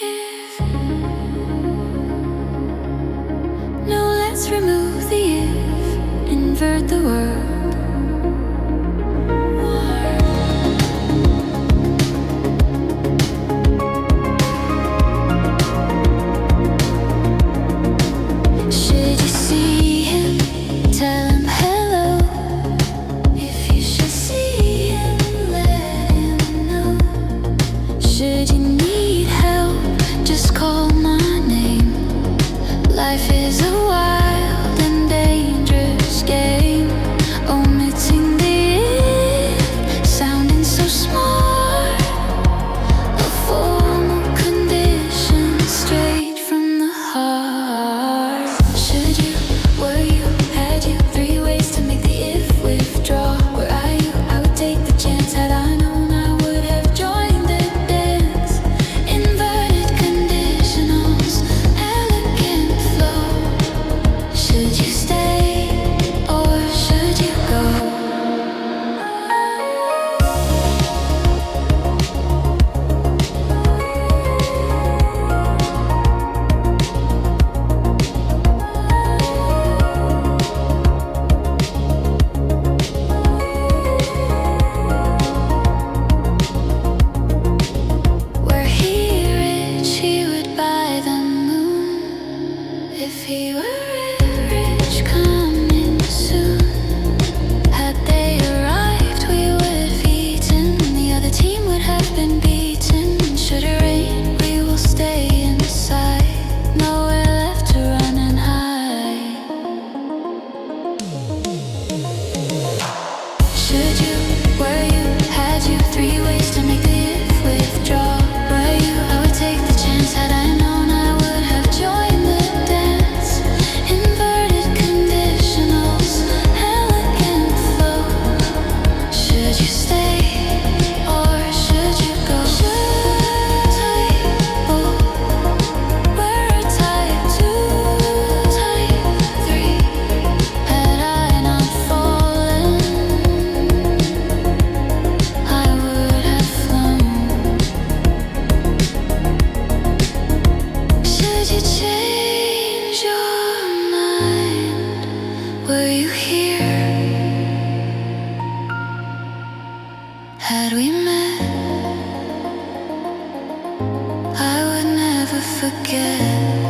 If. No, let's remove the if, invert the word. Should you see him, tell him hello. If you should see him, let him know. Should you need help, just call my name. Life is a wild and dangerous game. Omitting the it, sounding so smart. A formal condition straight from the heart. Should you, were you, had you, 3 ways to make the if withdraw. Where are you? I would take the chance. Had I known, I would have joined the dance. Inverted conditionals, elegant flow. Should you stay or should you go? Were he rich, he would buy the moon. If he were rich, coming soon. Had they arrived, we would have eaten. The other team would have been beaten. Should it rain, we will stay inside. Nowhere left to run and hide. Should you, were you, had you, 3 ways to make the if withdraw. Were you, I would take the chance. Had I known, I would have joined the dance. Inverted conditionals, elegant flow. Should you stay or should you go? Type O, we're type 2, type 3. Had I not fallen, I would have flown. Should you change your mind? Were you here? Had we met, I would never forget.